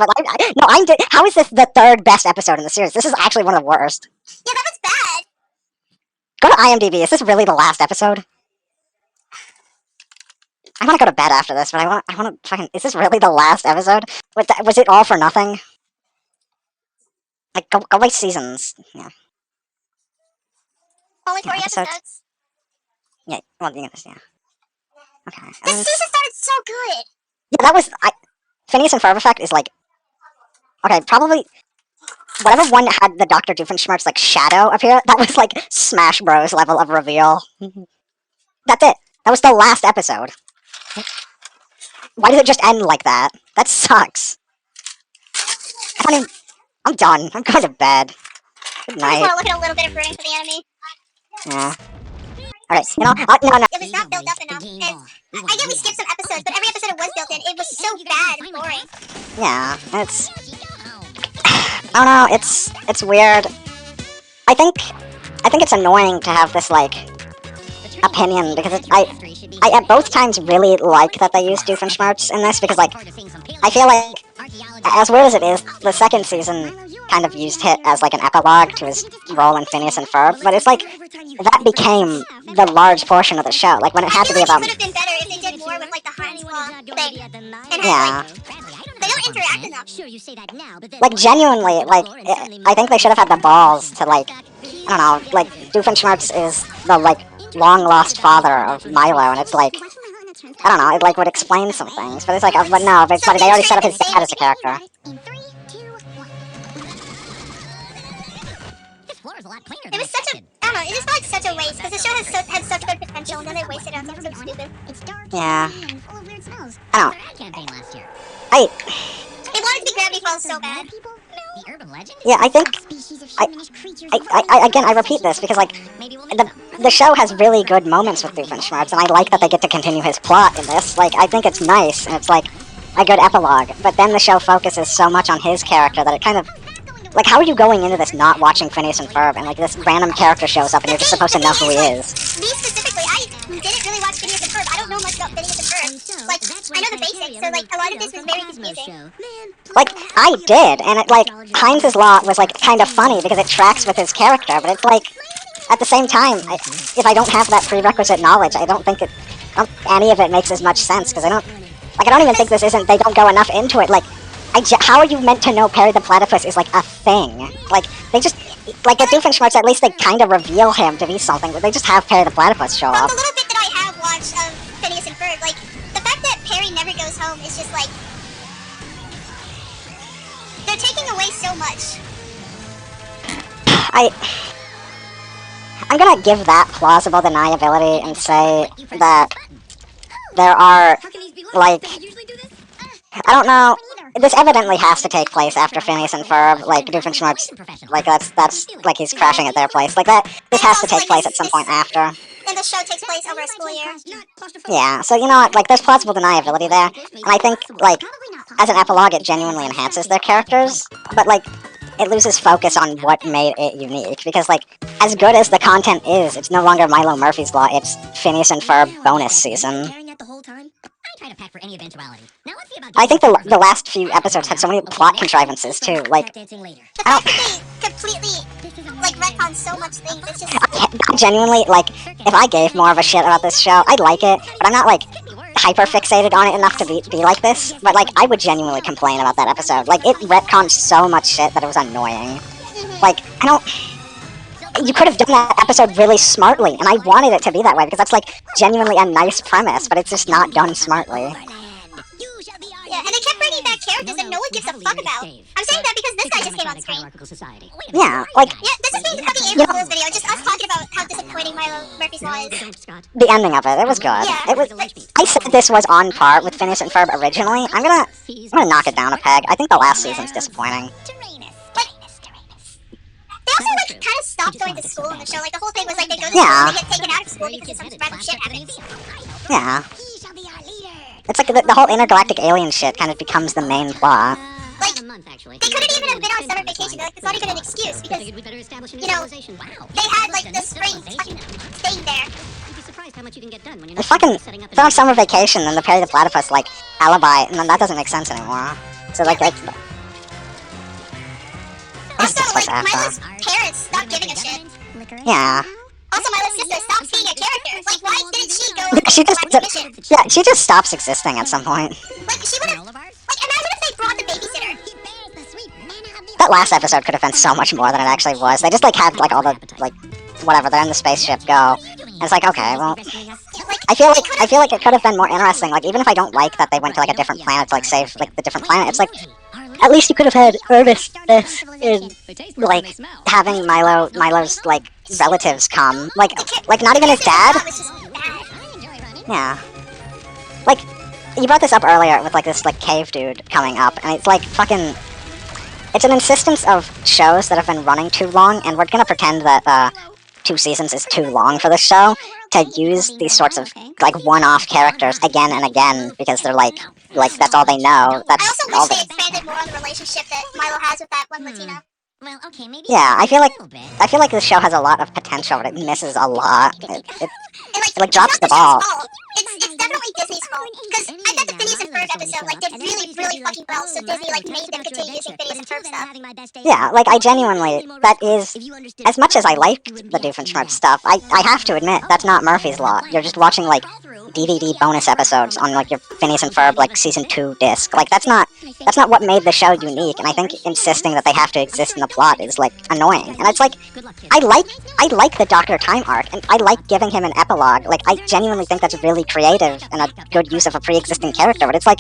but no, I did. How is this the third best episode in the series? This is actually one of the worst. Yeah, that was bad. Go to IMDb. Is this really the last episode? I want to go to bed after this, but I want to fucking. Is this really the last episode? Was it all for nothing? Like, go waste seasons. Yeah. Only 4 episodes. Yeah. Well, yeah. Okay. This season started so good. Yeah, that was. Phineas and Ferb effect is like. Okay, probably. Whatever one had the Dr. Doofenshmirtz like shadow appear, that was like Smash Bros level of reveal. That's it. That was the last episode. Why did it just end like that? That sucks. I'm done. I'm going to bed. Good night. I just want to look at a little bit of rooting for the enemy. Yeah. Alright, no. It was not built up enough. And I get we skipped some episodes, but every episode it was built in. It was so bad and boring. Yeah, it's... I don't know, it's weird. I think it's annoying to have this, like, opinion, because I at both times really like that they used Doofenshmirtz in this, because, like, I feel like, as weird as it is, the second season kind of used it as, like, an epilogue to his role in Phineas and Ferb, but it's like, that became the large portion of the show, like, when it had to be about... It would have been better if they did more with, like, the Heinz Law thing. And yeah. They don't interact enough. Like, genuinely, like, I think they should have had the balls to, like, I don't know, like, Doofenshmirtz is the, like, long-lost father of Milo, and it's like, I don't know, it, like, would explain some things, but it's like, but no, but they already set up his dad as a character. It was such a, I don't know, it just felt like such a waste, because the show had such good potential, and then they wasted it on something so stupid. Yeah. I don't know. They wanted to be Gravity Falls so bad. Yeah, I think, again, I repeat this, because, like, the show has really good moments with Doofenshmirtz, and I like that they get to continue his plot in this. Like, I think it's nice, and it's, like, a good epilogue, but then the show focuses so much on his character that it kind of... Like, how are you going into this not watching Phineas and Ferb, and, like, this random character shows up and you're just supposed to know who he is? Me specifically, I didn't really watch Phineas and Ferb. I don't know much about Phineas and Ferb. Like, I know the basics, so, like, a lot of this was very confusing. Like, I did, and it, like, Heinz's Law was, like, kind of funny because it tracks with his character, but it's, like, at the same time, if I don't have that prerequisite knowledge, I don't think any of it makes as much sense, because I don't even think they don't go enough into it, like, how are you meant to know Perry the Platypus is, like, a thing? Like, they just, like, the Doofenshmirtz, at least they kind of reveal him to be something, but they just have Perry the Platypus show up. The little bit that I have watched of Phineas and Ferb, like, the fact that Perry never goes home is just, like, they're taking away so much. I'm gonna give that plausible deniability and say that there are, like, I don't know, this evidently has to take place after Phineas and Ferb, like, Doofenshmirtz, like, that's, like, he's crashing at their place, like, this has to take place at some point after. And the show takes place over a school year. Yeah, so, you know what, like, there's plausible deniability there, and I think, like, as an epilogue, it genuinely enhances their characters, but, like, it loses focus on what made it unique, because, like, as good as the content is, it's no longer Milo Murphys Law, it's Phineas and Ferb bonus season. I think the last few episodes had so many plot contrivances, too, like... The fact that they completely, like, retcon so much things, it's just... Genuinely, like, if I gave more of a shit about this show, I'd like it, but I'm not, like, hyper-fixated on it enough to be like this, but, like, I would genuinely complain about that episode. Like, it retconned so much shit that it was annoying. Like, you could have done that episode really smartly, and I wanted it to be that way, because that's, like, genuinely a nice premise, but it's just not done smartly. Yeah, and they kept bringing back characters that no one gives a fuck about. I'm saying that because this guy just came on screen. Yeah, like... Yeah, this is being fucking April Fool's video, just us talking about how disappointing Milo Murphys Law is. The ending of it was good. Yeah. It was... I said this was on par with Phineas and Ferb originally. I'm gonna knock it down a peg. I think the last season's disappointing. They also, like, kind of stopped going to school in the show. Like, the whole thing was, like, they go to school and they get taken out of school because some random shit happens. Yeah. It's like the whole intergalactic alien shit kind of becomes the main plot. Like, they couldn't even have been on summer vacation. Like, it's not even an excuse because, you know, they had, like, the spring fucking staying there. They fucking, they're on summer vacation and the Perry the Platypus, like, alibi, and then that doesn't make sense anymore. So like, Also, this was like, after. Milo's parents stopped giving a shit. Yeah. Also, Milo's sister stopped being a character. Like, why didn't she go She just, galactic mission? yeah, she just stops existing at some point. Like, she would have. Like, imagine if they brought the babysitter. That last episode could have been so much more than it actually was. They just like had like all the like whatever, they're in the spaceship, go. And it's like, okay, well, I feel like it could have been more interesting. Like, even if I don't like that they went to like a different planet to like save like the different planet, it's like at least you could have had Ernest this in like having Milo's like relatives come. Like not even his dad. Yeah. Like, you brought this up earlier with like this like cave dude coming up, and it's like fucking. It's an insistence of shows that have been running too long, and we're gonna pretend that 2 seasons is too long for this show to use these sorts of like one-off characters again and again because they're like that's all they know. I That's also all wish they. they expanded more on the relationship that Milo has with that one Latina. Well, okay, maybe. Yeah, I feel like this show has a lot of potential, but it misses a lot. It like drops the ball. It's definitely Disney's fault. Because I thought the Phineas and Ferb episode like did really, really fucking well, so Disney like made them continue using Phineas and Ferb stuff. Yeah, like I genuinely, that is, as much as I liked the Doofenshmirtz stuff, I have to admit, that's not Murphy's Law. You're just watching like DVD bonus episodes on like your Phineas and Ferb like season 2 disc. Like that's not what made the show unique, and I think insisting that they have to exist in the plot is like annoying. And it's like, I like the Doctor Time arc, and I like giving him an epilogue. Like I genuinely think that's really creative and a good use of a pre-existing character, but it's like,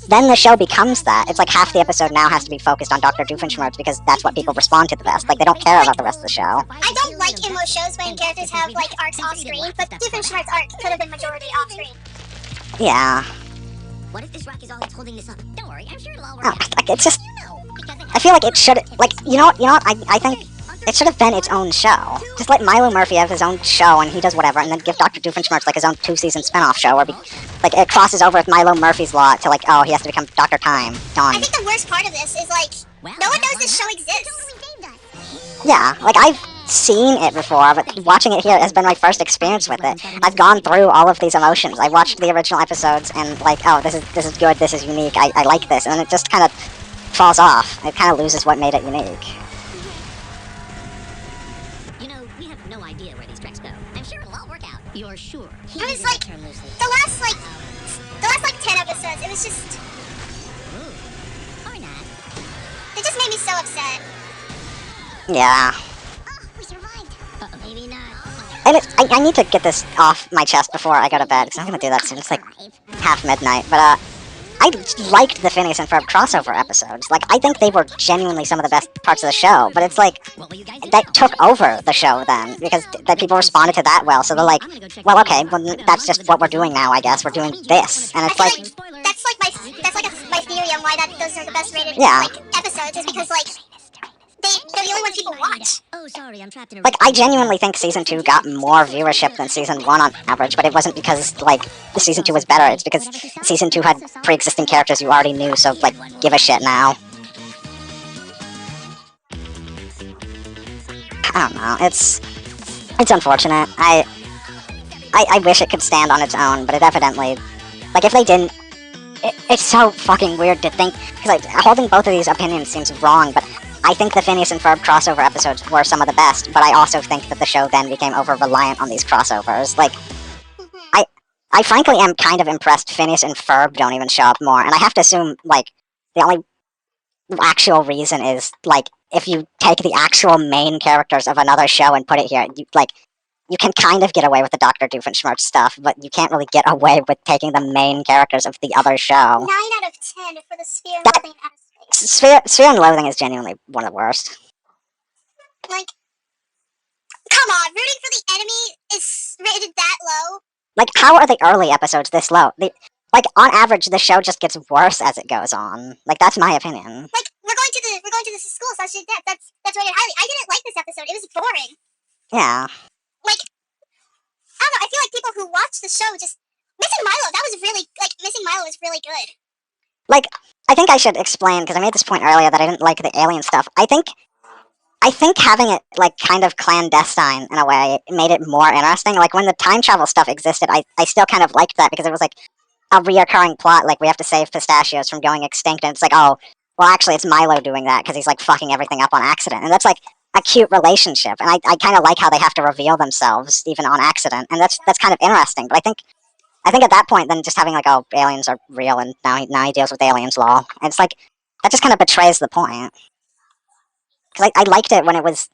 then the show becomes that. It's like half the episode now has to be focused on Dr. Doofenshmirtz because that's what people respond to the best. Like, they don't care about the rest of the show. I don't like in most shows when characters have like arcs off screen, but Doofenshmirtz's arc could have been majority off screen. Yeah. What if this rock is all that's holding this up? Don't worry, I'm sure it'll all work Oh, out. like, it's just, I feel like it should, like, you know what, I think it should have been its own show. Just let Milo Murphy have his own show and he does whatever, and then give Dr. Doofenshmirtz like his own 2-season spin-off show where like it crosses over with Milo Murphy's Law to like, oh, he has to become Dr. Time. Done. I think the worst part of this is like no one knows this show exists. Yeah, like I've seen it before, but watching it here has been my first experience with it. I've gone through all of these emotions. I watched the original episodes and like, oh, this is good, this is unique, I like this, and then it just kind of falls off. It kind of loses what made it unique. You know, we have no idea where these tracks go. I'm sure it'll all work out. You're sure? It was like the last 10 episodes. It was just Ooh. Or not. it just made me so upset. Yeah. Oh, we survived. Maybe not. And I need to get this off my chest before I go to bed, because I'm going to do that soon. It's like half midnight. But, I liked the Phineas and Ferb crossover episodes. Like, I think they were genuinely some of the best parts of the show. But it's like, that took over the show then, because that people responded to that well. So they're like, well, okay, well, that's just what we're doing now, I guess. We're doing this. And it's like, That's like my theory on why those are the best rated Yeah. like episodes is because like they're the only ones people watch. Oh, sorry, I'm trapped in a like, I genuinely think Season 2 got more viewership than Season 1 on average, but it wasn't because, like, the Season 2 was better. It's because Season 2 had pre-existing characters you already knew, so, like, give a shit now. I don't know, it's unfortunate. I wish it could stand on its own, but it evidently, like, if they didn't, it's so fucking weird to think, because like, holding both of these opinions seems wrong, but I think the Phineas and Ferb crossover episodes were some of the best, but I also think that the show then became over-reliant on these crossovers. Like, I frankly am kind of impressed Phineas and Ferb don't even show up more, and I have to assume, like, the only actual reason is, like, if you take the actual main characters of another show and put it here, you can kind of get away with the Dr. Doofenshmirtz stuff, but you can't really get away with taking the main characters of the other show. 9 out of 10 for the Sphere and Loathing out of Space. Sphere and Loathing is genuinely one of the worst. Like, come on, rooting for the enemy is rated that low. Like, how are the early episodes this low? Like, on average, the show just gets worse as it goes on. Like, that's my opinion. Like, we're going to the school, so that's rated highly. I didn't like this episode. It was boring. Yeah. Like, I don't know. I feel like people who watch the show just missing Milo. That was really missing Milo was really good. Like, I think I should explain, because I made this point earlier that I didn't like the alien stuff. I think having it, like, kind of clandestine in a way made it more interesting. Like, when the time travel stuff existed, I still kind of liked that, because it was like, a reoccurring plot, like we have to save pistachios from going extinct, and it's like, oh, well, actually, it's Milo doing that because he's like fucking everything up on accident, and that's like a cute relationship, and I kind of like how they have to reveal themselves even on accident, and that's kind of interesting. But I think at that point, then just having like, oh, aliens are real, and now he deals with aliens law, and it's like that just kind of betrays the point. Because I liked it when it was,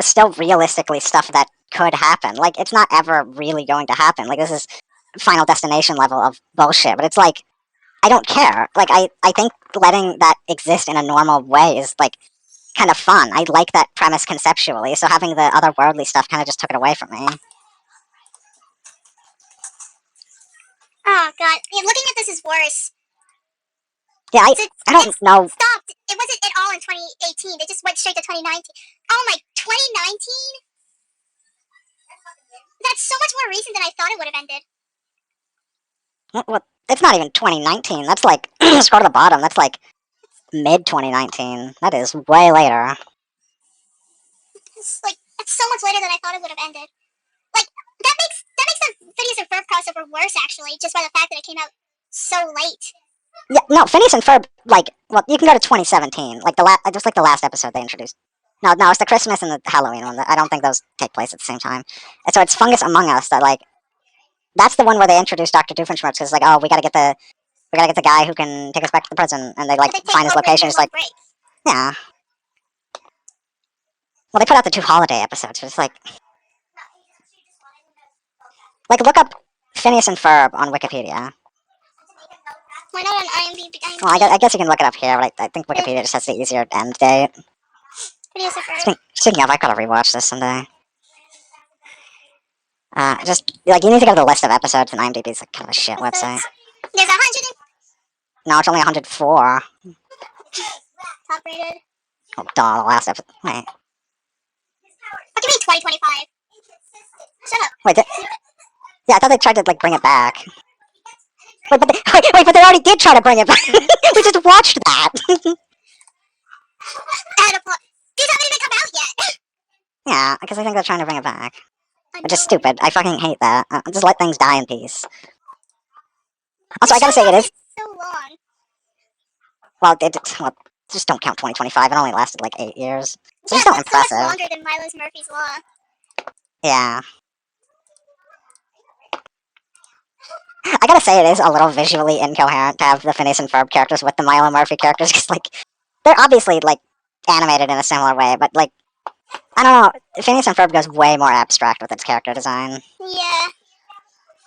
still realistically stuff that could happen. Like it's not ever really going to happen. Like this is Final Destination level of bullshit, but it's like I don't care. Like I think letting that exist in a normal way is like kind of fun. I like that premise conceptually, so having the otherworldly stuff kind of just took it away from me. Oh god, yeah, looking at this is worse. Yeah, I don't know. Stopped. It wasn't at all in 2018. They just went straight to 2019. Oh my, 2019? That's so much more recent than I thought it would have ended. Well, it's not even 2019. That's like scroll to the bottom. That's like mid 2019. That is way later. It's so much later than I thought it would have ended. Like that makes the Phineas and Ferb crossover worse actually, just by the fact that it came out so late. Yeah, no, Phineas and Ferb, like, well, you can go to 2017, like just like the last episode they introduced. No, it's the Christmas and the Halloween one. I don't think those take place at the same time. And so it's Fungus Among Us that like, that's the one where they introduced Dr. Doofenshmirtz because like, oh, we gotta get the guy who can take us back to the prison, and they like find his location. It's like, yeah. Well, they put out the 2 holiday episodes. So it's like look up Phineas and Ferb on Wikipedia. Why not on IMDb? Well, I guess you can look it up here, but I think Wikipedia just has the easier end date. Phineas and Ferb. Speaking of, I gotta rewatch this someday. Just like you need to go to the list of episodes, and IMDb is like kind of a shit website. There's 100. No, it's only 104. Top rated. Oh, duh, the last episode. Wait. What do you mean 2025? Shut up. Wait, yeah, I thought they tried to like bring it back. Wait, but they already did try to bring it back. We just watched that. These haven't even come out yet. Yeah, because I think they're trying to bring it back. Which is stupid. I fucking hate that. Just let things die in peace. Also, I gotta say, it is so long. Well, just don't count 2025. It only lasted like 8 years. So Yeah, it's still that's so impressive. much longer than Milo Murphys Law. Yeah. I gotta say, it is a little visually incoherent to have the Phineas and Ferb characters with the Milo Murphy characters, because, like, they're obviously, like, animated in a similar way, but, like, I don't know, Phineas and Ferb goes way more abstract with its character design. Yeah.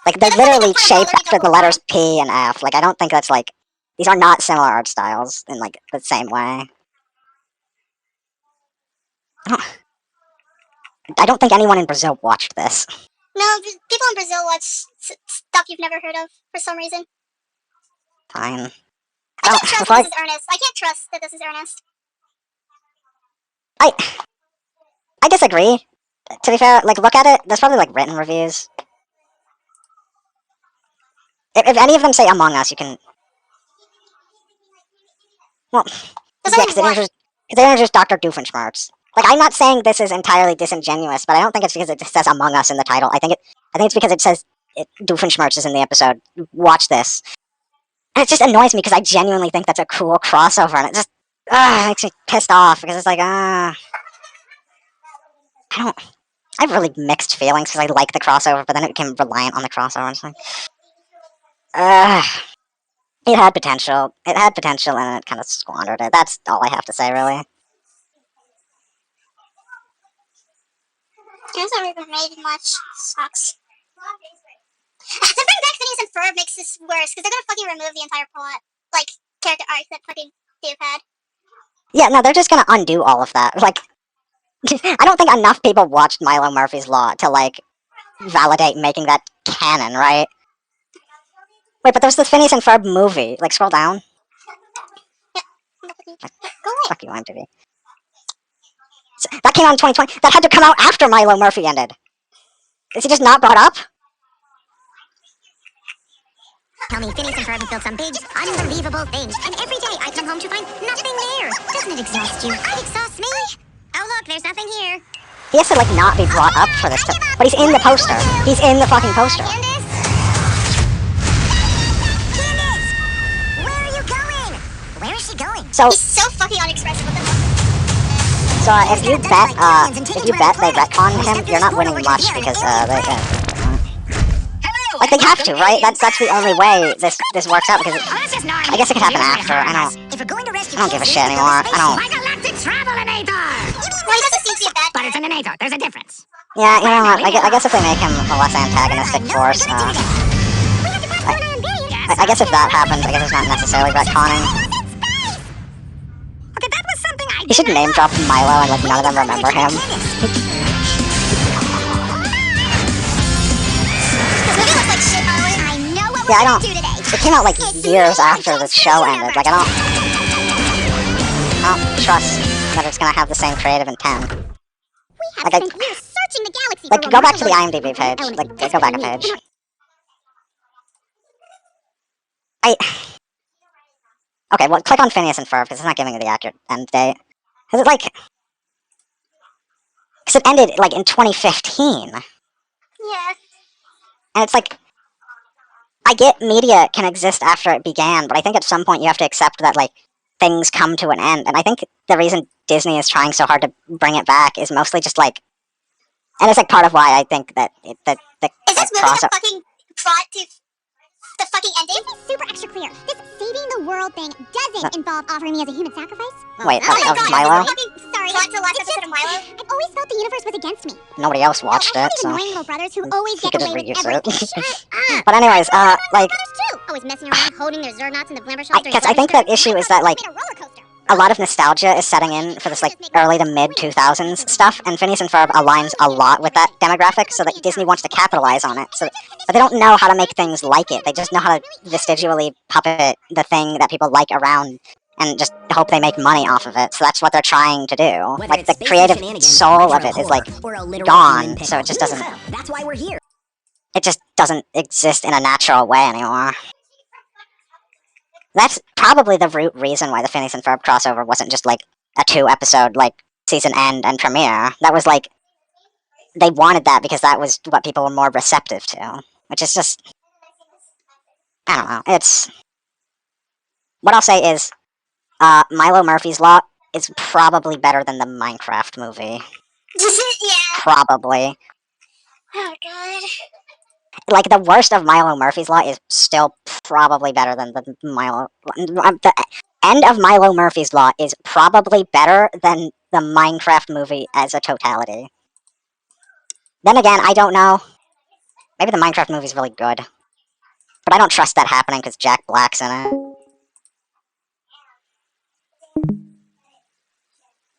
Like, they're literally shaped after the letters P and F. Like, I don't think that's, like, these are not similar art styles in, like, the same way. I don't think anyone in Brazil watched this. No, people in Brazil watch stuff you've never heard of for some reason. Fine. I can't trust that this is Ernest. I can't trust that this is Ernest. I disagree. To be fair, like, look at it. There's probably, like, written reviews. If any of them say Among Us, you can... Well, yeah, because they introduced Dr. Doofenshmirtz. Like, I'm not saying this is entirely disingenuous, but I don't think it's because it says Among Us in the title. I think it's because it says Doofenshmirtz is in the episode. Watch this. And it just annoys me because I genuinely think that's a cool crossover, and it just makes me pissed off because it's like, I have really mixed feelings because I like the crossover, but then it became reliant on the crossover. It's like, it had potential. It had potential, and it kind of squandered it. That's all I have to say, really. It's not even made much. Sucks. To bring back Phineas and Ferb makes this worse, because they're gonna fucking remove the entire plot, like, character arc that fucking Dave had. Yeah, no, they're just gonna undo all of that. Like, I don't think enough people watched Milo Murphys Law to, like, validate making that canon, right? Wait, but there's the Phineas and Ferb movie. Like, scroll down. Yeah. Go away. Fuck you, IMDb. That came out in 2020. That had to come out after Milo Murphy ended. Is he just not brought up? Tell me Phineas and Ferb have built some big, unbelievable thing, and every day I come home to find nothing there. Doesn't it exhaust you? It exhausts me. Oh look, there's nothing here. He has to, like, not be brought up for this stuff. But he's in the poster. He's in the fucking poster. So, He's so fucking unexpressive. What the fuck? so if you bet they retconned him, you're not winning much because like they have to, right? That's the only way this works out because I guess it could happen after. I don't give a shit anymore. I don't. My galactic travelator! Well, he doesn't seem to be a bad But guy. it's an nator. There's a difference. Yeah, you know what? I guess if they make him a less antagonistic force, I guess if that happens, I guess it's not necessarily retconning. Okay, that was something I He should name drop Milo and like none of them remember him. This movie looks like shit, by the way. I know what Yeah, I we're don't. gonna do today. It came out like years after the show ended. Like I don't trust that it's gonna have the same creative intent. We have Like, spent years searching the galaxy Like for go back to the remarkable IMDb page. elements Like we go back a desperately page. need. Okay, well click on Phineas and Ferb because it's not giving you the accurate end date. Because it like. Because it ended like in 2015. Yeah. And it's like, I get media can exist after it began, but I think at some point you have to accept that like things come to an end. And I think the reason Disney is trying so hard to bring it back is mostly just like, and it's like part of why I think that the Is this movie the fucking plot to the fucking ending? To be super extra clear, this saving the world thing doesn't involve offering me as a human sacrifice. Wait, Oh my of god, Milo? is this the fucking Sorry, plot to the last it's episode of Milo? I've always felt the universe was against me. Nobody else No, watched I have it, these so annoying little brothers who always you get could just away with reuse everything. it. Shut up. But anyways, like, Brothers too, always messing around, holding their Zernots in the Glimmer Shelter. because I think that issue is that like a lot of nostalgia is setting in for this like early to mid 2000s stuff, and Phineas and Ferb aligns a lot with that demographic, so that Disney wants to capitalize on it. So, but they don't know how to make things like it. They just know how to vestigially puppet the thing that people like around, and just hope they make money off of it. So that's what they're trying to do. Like the creative soul of it is like gone, so it just doesn't. That's why we're here. It just doesn't exist in a natural way anymore. That's probably the root reason why the Phineas and Ferb crossover wasn't just like a 2-episode like season end and premiere. That was like they wanted that because that was what people were more receptive to, which is just I don't know. It's what I'll say is Milo Murphys Law is probably better than the Minecraft movie. Yeah. Probably. Oh god. Like the worst of Milo Murphy's Law is still probably better than the end of Milo Murphy's Law is probably better than the Minecraft movie as a totality. Then again, I don't know. Maybe the Minecraft movie is really good, but I don't trust that happening because Jack Black's in it.